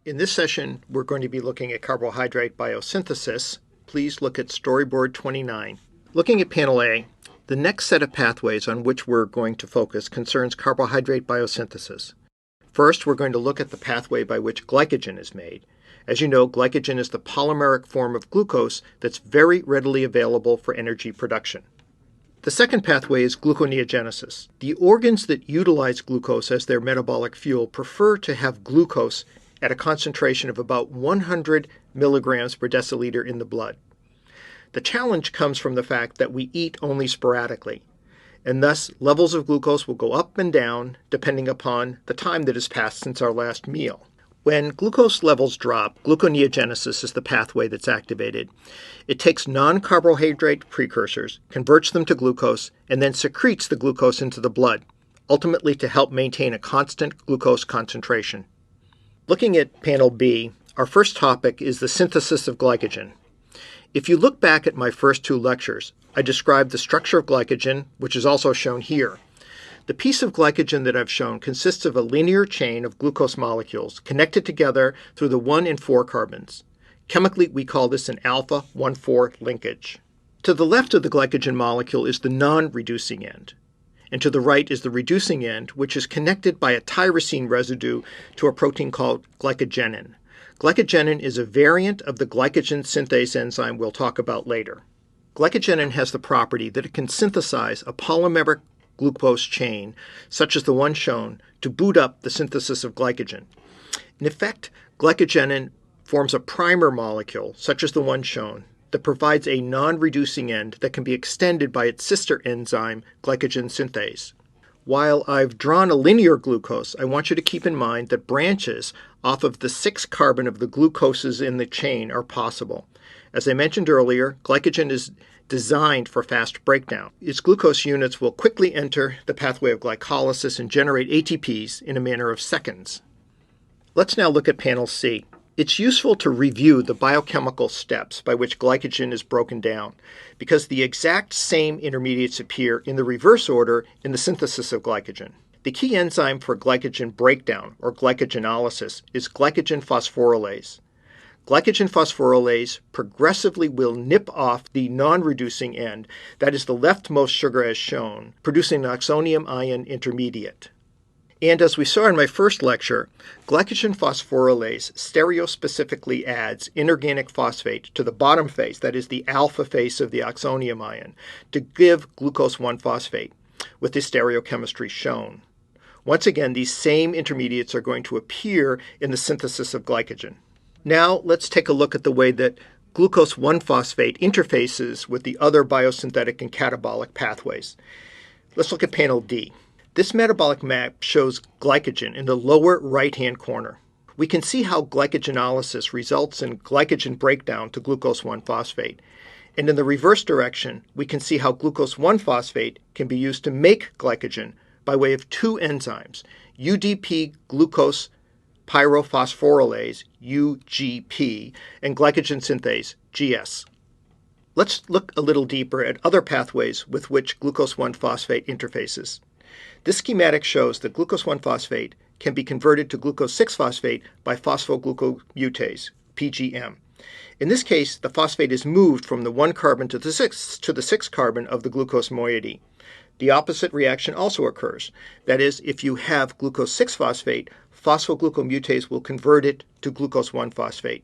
In this session, we're going to be looking at carbohydrate biosynthesis. Please look at storyboard 29. Looking at panel A, the next set of pathways on which we're going to focus concerns carbohydrate biosynthesis. First, we're going to look at the pathway by which glycogen is made. As you know, glycogen is the polymeric form of glucose that's very readily available for energy production. The second pathway is gluconeogenesis. The organs that utilize glucose as their metabolic fuel prefer to have glucose at a concentration of about 100 milligrams per deciliter in the blood. The challenge comes from the fact that we eat only sporadically, and thus levels of glucose will go up and down depending upon the time that has passed since our last meal. When glucose levels drop, gluconeogenesis is the pathway that's activated. It takes non-carbohydrate precursors, converts them to glucose, and then secretes the glucose into the blood, ultimately to help maintain a constant glucose concentration. Looking at panel B, our first topic is the synthesis of glycogen. If you look back at my first two lectures, I described the structure of glycogen, which is also shown here. The piece of glycogen that I've shown consists of a linear chain of glucose molecules connected together through the 1 and 4 carbons. Chemically, we call this an alpha 1,4 linkage. To the left of the glycogen molecule is the non-reducing end, and to the right is the reducing end, which is connected by a tyrosine residue to a protein called glycogenin. Glycogenin is a variant of the glycogen synthase enzyme we'll talk about later. Glycogenin has the property that it can synthesize a polymeric glucose chain, such as the one shown, to boot up the synthesis of glycogen. In effect, glycogenin forms a primer molecule, such as the one shown, that provides a non-reducing end that can be extended by its sister enzyme, glycogen synthase. While I've drawn a linear glucose, I want you to keep in mind that branches off of the 6 carbon of the glucoses in the chain are possible. As I mentioned earlier, glycogen is designed for fast breakdown. Its glucose units will quickly enter the pathway of glycolysis and generate ATPs in a matter of seconds. Let's now look at panel C. It's useful to review the biochemical steps by which glycogen is broken down, because the exact same intermediates appear in the reverse order in the synthesis of glycogen. The key enzyme for glycogen breakdown, or glycogenolysis, is glycogen phosphorylase. Glycogen phosphorylase progressively will nip off the non-reducing end, that is the leftmost sugar as shown, producing an oxonium ion intermediate. And as we saw in my first lecture, glycogen phosphorylase stereospecifically adds inorganic phosphate to the bottom face, that is the alpha face of the oxonium ion, to give glucose 1-phosphate, with the stereochemistry shown. Once again, these same intermediates are going to appear in the synthesis of glycogen. Now let's take a look at the way that glucose 1-phosphate interfaces with the other biosynthetic and catabolic pathways. Let's look at panel D. This metabolic map shows glycogen in the lower right-hand corner. We can see how glycogenolysis results in glycogen breakdown to glucose 1-phosphate. And in the reverse direction, we can see how glucose 1-phosphate can be used to make glycogen by way of 2 enzymes, UDP glucose pyrophosphorylase, UGP, and glycogen synthase, GS. Let's look a little deeper at other pathways with which glucose 1-phosphate interfaces. This schematic shows that glucose 1-phosphate can be converted to glucose 6-phosphate by phosphoglucomutase, PGM. In this case, the phosphate is moved from the 1 carbon to the 6 carbon of the glucose moiety. The opposite reaction also occurs. That is, if you have glucose 6-phosphate, phosphoglucomutase will convert it to glucose 1-phosphate.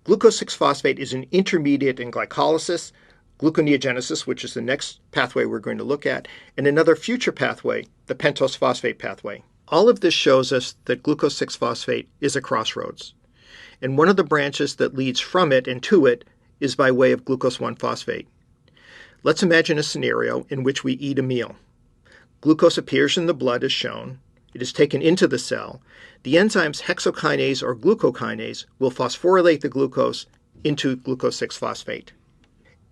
Glucose 6-phosphate is an intermediate in glycolysis, gluconeogenesis, which is the next pathway we're going to look at, and another future pathway, the pentose phosphate pathway. All of this shows us that glucose 6-phosphate is a crossroads, and one of the branches that leads from it and to it is by way of glucose 1-phosphate. Let's imagine a scenario in which we eat a meal. Glucose appears in the blood as shown. It is taken into the cell. The enzymes hexokinase or glucokinase will phosphorylate the glucose into glucose 6-phosphate.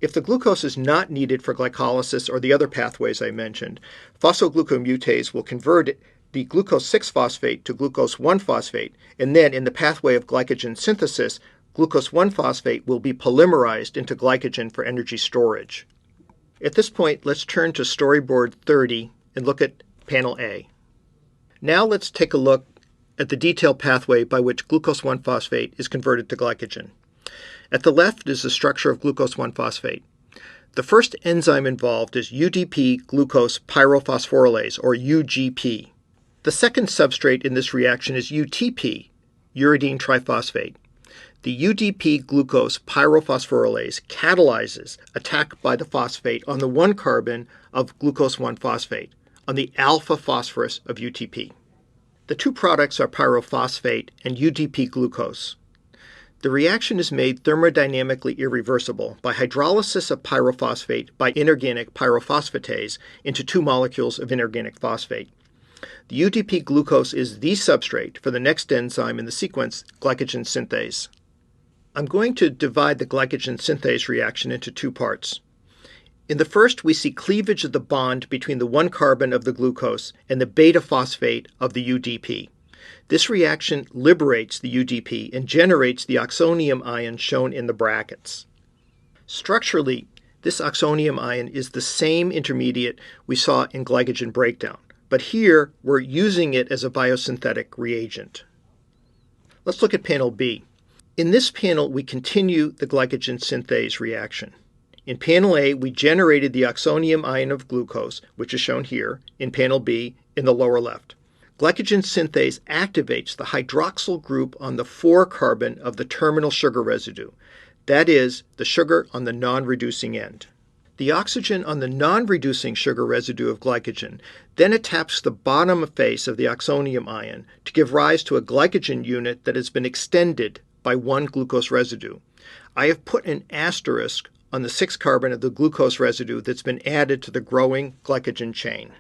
If the glucose is not needed for glycolysis or the other pathways I mentioned, phosphoglucomutase will convert the glucose 6-phosphate to glucose 1-phosphate, and then in the pathway of glycogen synthesis, glucose 1-phosphate will be polymerized into glycogen for energy storage. At this point, let's turn to storyboard 30 and look at panel A. Now let's take a look at the detailed pathway by which glucose 1-phosphate is converted to glycogen. At the left is the structure of glucose 1-phosphate. The first enzyme involved is UDP glucose pyrophosphorylase, or UGP. The second substrate in this reaction is UTP, uridine triphosphate. The UDP glucose pyrophosphorylase catalyzes attack by the phosphate on the 1 carbon of glucose 1-phosphate, on the alpha phosphorus of UTP. The two products are pyrophosphate and UDP glucose. The reaction is made thermodynamically irreversible by hydrolysis of pyrophosphate by inorganic pyrophosphatase into 2 molecules of inorganic phosphate. The UDP glucose is the substrate for the next enzyme in the sequence, glycogen synthase. I'm going to divide the glycogen synthase reaction into 2 parts. In the first, we see cleavage of the bond between the 1 carbon of the glucose and the beta phosphate of the UDP. This reaction liberates the UDP and generates the oxonium ion shown in the brackets. Structurally, this oxonium ion is the same intermediate we saw in glycogen breakdown, but here we're using it as a biosynthetic reagent. Let's look at panel B. In this panel, we continue the glycogen synthase reaction. In panel A, we generated the oxonium ion of glucose, which is shown here, in panel B in the lower left. Glycogen synthase activates the hydroxyl group on the 4 carbon of the terminal sugar residue, that is, the sugar on the non-reducing end. The oxygen on the non-reducing sugar residue of glycogen then attacks the bottom face of the oxonium ion to give rise to a glycogen unit that has been extended by 1 glucose residue. I have put an asterisk on the 6 carbon of the glucose residue that's been added to the growing glycogen chain.